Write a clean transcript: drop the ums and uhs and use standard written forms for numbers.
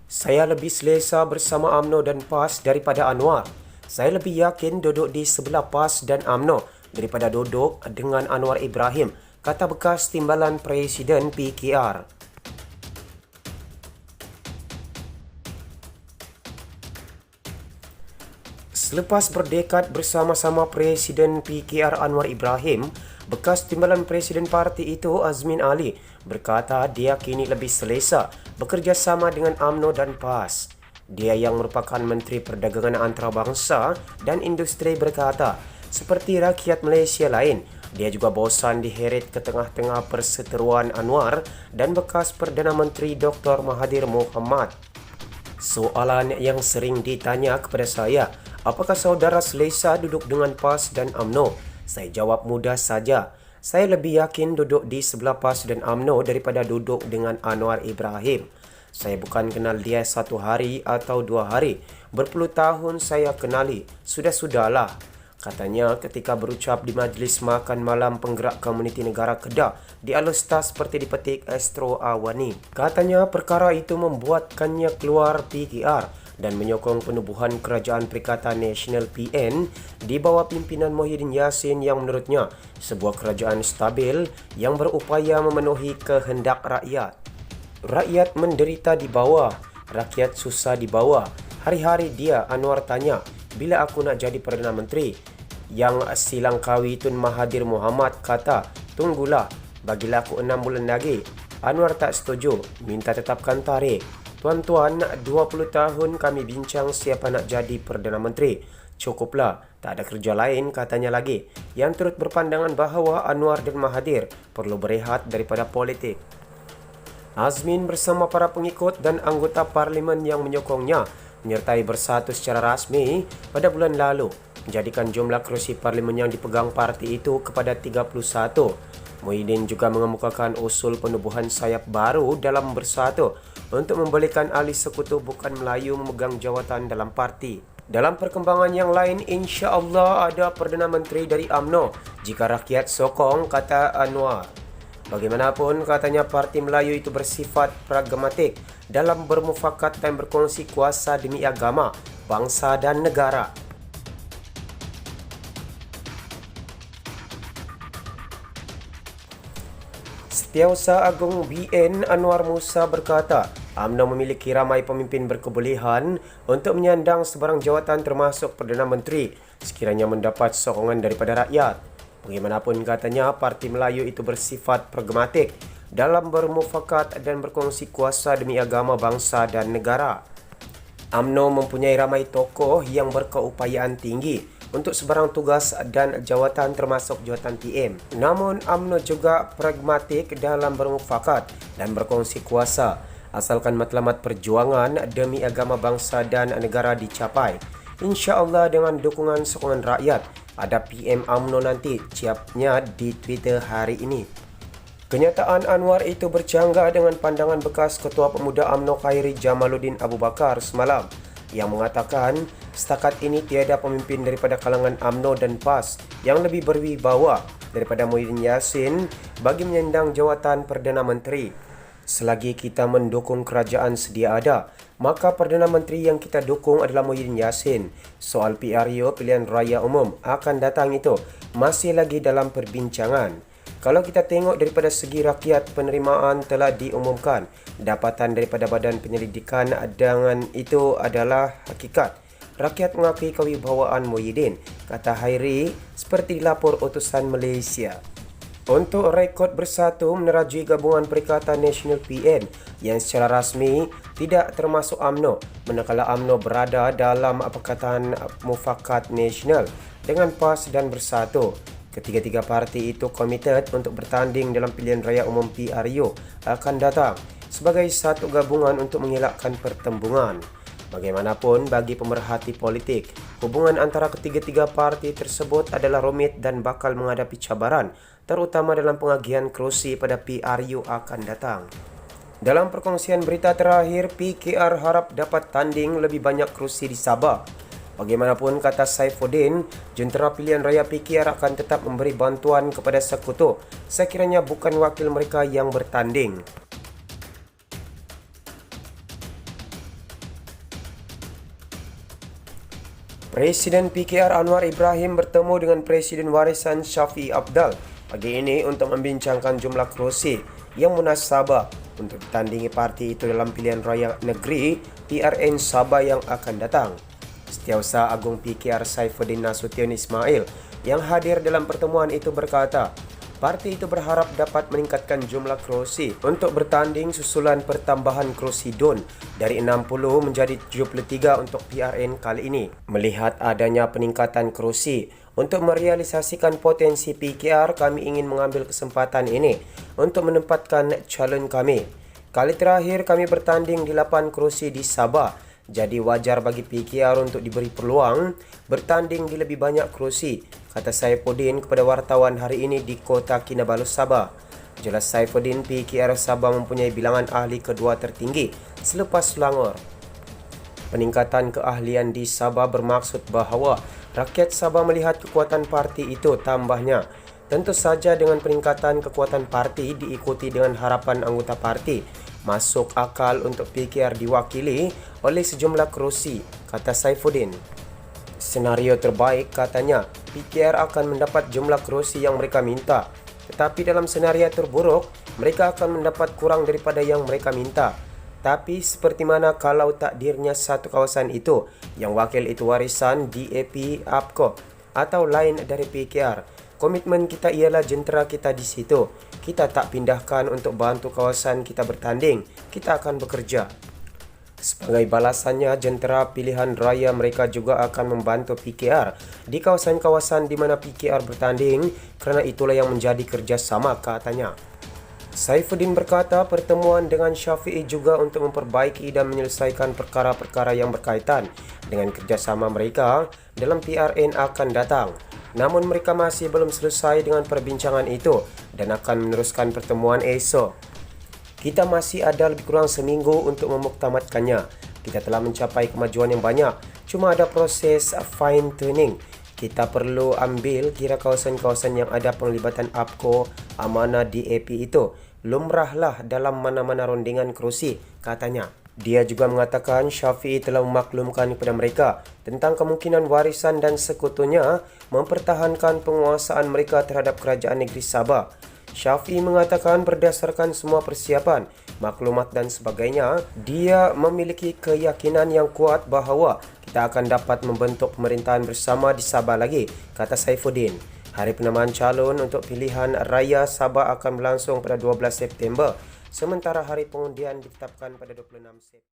Saya lebih selesa bersama UMNO dan PAS daripada Anwar. Saya lebih yakin duduk di sebelah PAS dan UMNO daripada duduk dengan Anwar Ibrahim, kata bekas Timbalan Presiden PKR. Selepas berdekad bersama-sama Presiden PKR Anwar Ibrahim, bekas Timbalan Presiden parti itu Azmin Ali berkata dia kini lebih selesa bekerjasama dengan UMNO dan PAS. Dia yang merupakan Menteri Perdagangan Antarabangsa dan Industri berkata, seperti rakyat Malaysia lain, dia juga bosan diheret ke tengah-tengah perseteruan Anwar dan bekas Perdana Menteri Dr. Mahathir Mohamad. Soalan yang sering ditanya kepada saya, apakah saudara selesa duduk dengan PAS dan UMNO? Saya jawab mudah saja. Saya lebih yakin duduk di sebelah PAS dan UMNO daripada duduk dengan Anwar Ibrahim. Saya bukan kenal dia satu hari atau 2 hari. Berpuluh tahun saya kenali. Sudah-sudahlah, katanya ketika berucap di majlis makan malam penggerak komuniti negara Kedah di Alustar seperti dipetik Astro Awani. Katanya perkara itu membuatkannya keluar PKR dan menyokong penubuhan Kerajaan Perikatan Nasional PN di bawah pimpinan Muhyiddin Yassin yang menurutnya sebuah kerajaan stabil yang berupaya memenuhi kehendak rakyat. Rakyat menderita di bawah, rakyat susah di bawah. Hari-hari dia, Anwar tanya, bila aku nak jadi Perdana Menteri? Yang silang kawi Tun Mahathir Mohamad kata, tunggulah, bagilah aku 6 bulan lagi. Anwar tak setuju, minta tetapkan tarikh. Tuan-tuan, 20 tahun kami bincang siapa nak jadi Perdana Menteri. Cukuplah, tak ada kerja lain, katanya lagi. Yang turut berpandangan bahawa Anwar dan Mahathir perlu berehat daripada politik. Azmin bersama para pengikut dan anggota parlimen yang menyokongnya menyertai bersatu secara rasmi pada bulan lalu, menjadikan jumlah kerusi parlimen yang dipegang parti itu kepada 31. Muhyiddin juga mengemukakan usul penubuhan sayap baru dalam bersatu untuk membolehkan ahli sekutu bukan Melayu memegang jawatan dalam parti. Dalam perkembangan yang lain, insya-Allah ada Perdana Menteri dari UMNO jika rakyat sokong, kata Anwar. Bagaimanapun, katanya Parti Melayu itu bersifat pragmatik dalam bermufakat dan berkongsi kuasa demi agama, bangsa dan negara. Setiausaha Agung BN Anwar Musa berkata, UMNO memiliki ramai pemimpin berkebolehan untuk menyandang sebarang jawatan termasuk Perdana Menteri sekiranya mendapat sokongan daripada rakyat. Bagaimanapun, katanya Parti Melayu itu bersifat pragmatik dalam bermufakat dan berkongsi kuasa demi agama, bangsa dan negara. UMNO mempunyai ramai tokoh yang berkeupayaan tinggi untuk sebarang tugas dan jawatan termasuk jawatan PM. Namun UMNO juga pragmatik dalam bermufakat dan berkongsi kuasa asalkan matlamat perjuangan demi agama, bangsa dan negara dicapai. InsyaAllah dengan dukungan sokongan rakyat, ada PM UMNO nanti, ciapnya di Twitter hari ini. Kenyataan Anwar itu bercanggah dengan pandangan bekas Ketua Pemuda UMNO Khairi Jamaluddin Abu Bakar semalam yang mengatakan setakat ini tiada pemimpin daripada kalangan UMNO dan PAS yang lebih berwibawa daripada Muhyiddin Yassin bagi menyandang jawatan Perdana Menteri. Selagi kita mendukung kerajaan sedia ada, maka Perdana Menteri yang kita dukung adalah Muhyiddin Yassin. Soal PRU pilihan raya umum akan datang itu masih lagi dalam perbincangan. Kalau kita tengok daripada segi rakyat, penerimaan telah diumumkan. Dapatan daripada Badan Penyelidikan dengan itu adalah hakikat. Rakyat mengakui kewibawaan Muhyiddin, kata Khairi seperti dilapor utusan Malaysia. Untuk rekod bersatu menerajui Gabungan Perikatan Nasional PN yang secara rasmi tidak termasuk UMNO, manakala UMNO berada dalam Pakatan Mufakat Nasional dengan PAS dan Bersatu. Ketiga-tiga parti itu komited untuk bertanding dalam pilihan raya umum PRU akan datang sebagai satu gabungan untuk mengelakkan pertembungan. Bagaimanapun, bagi pemerhati politik, hubungan antara ketiga-tiga parti tersebut adalah rumit dan bakal menghadapi cabaran, terutama dalam pengagihan kerusi pada PRU akan datang. Dalam perkongsian berita terakhir, PKR harap dapat tanding lebih banyak kerusi di Sabah. Bagaimanapun, kata Saifuddin, jentera pilihan raya PKR akan tetap memberi bantuan kepada sekutu sekiranya bukan wakil mereka yang bertanding. Presiden PKR Anwar Ibrahim bertemu dengan Presiden Warisan Syafiee Apdal pagi ini untuk membincangkan jumlah kerusi yang munas Sabah untuk ditandingi parti itu dalam pilihan raya negeri PRN Sabah yang akan datang. Setiausaha Agung PKR Saifuddin Nasution Ismail yang hadir dalam pertemuan itu berkata, parti itu berharap dapat meningkatkan jumlah kerusi untuk bertanding susulan pertambahan kerusi DUN dari 60 menjadi 73 untuk PRN kali ini. Melihat adanya peningkatan kerusi, untuk merealisasikan potensi PKR, kami ingin mengambil kesempatan ini untuk menempatkan calon kami. Kali terakhir kami bertanding di 8 kerusi di Sabah, jadi wajar bagi PKR untuk diberi peluang bertanding di lebih banyak kerusi, kata Saifuddin kepada wartawan hari ini di Kota Kinabalu, Sabah. Jelas Saifuddin, PKR Sabah mempunyai bilangan ahli kedua tertinggi selepas Selangor. Peningkatan keahlian di Sabah bermaksud bahawa rakyat Sabah melihat kekuatan parti itu, tambahnya. Tentu saja dengan peningkatan kekuatan parti diikuti dengan harapan anggota parti, masuk akal untuk PKR diwakili oleh sejumlah kerusi, kata Saifuddin. Senario terbaik, katanya, PKR akan mendapat jumlah kerusi yang mereka minta. Tetapi dalam senario terburuk, mereka akan mendapat kurang daripada yang mereka minta. Tapi seperti mana kalau takdirnya satu kawasan itu, yang wakil itu warisan DAP APKO atau lain dari PKR. Komitmen kita ialah jentera kita di situ. Kita tak pindahkan untuk bantu kawasan kita bertanding. Kita akan bekerja. Sebagai balasannya, jentera pilihan raya mereka juga akan membantu PKR di kawasan-kawasan di mana PKR bertanding, kerana itulah yang menjadi kerjasama, katanya. Saifuddin berkata pertemuan dengan Syafiee juga untuk memperbaiki dan menyelesaikan perkara-perkara yang berkaitan dengan kerjasama mereka dalam PRN akan datang. Namun mereka masih belum selesai dengan perbincangan itu dan akan meneruskan pertemuan esok. Kita masih ada lebih kurang seminggu untuk memuktamadkannya. Kita telah mencapai kemajuan yang banyak. Cuma ada proses fine tuning. Kita perlu ambil kira kawasan-kawasan yang ada penglibatan APKO, amanah DAP itu. Lumrahlah dalam mana-mana rundingan kerusi, katanya. Dia juga mengatakan Syafiee telah memaklumkan kepada mereka tentang kemungkinan warisan dan sekutunya mempertahankan penguasaan mereka terhadap kerajaan negeri Sabah. Syafiee mengatakan berdasarkan semua persiapan, maklumat dan sebagainya, dia memiliki keyakinan yang kuat bahawa kita akan dapat membentuk pemerintahan bersama di Sabah lagi, kata Saifuddin. Hari penamaan calon untuk pilihan raya Sabah akan berlangsung pada 12 September, sementara hari pengundian ditetapkan pada 26 September.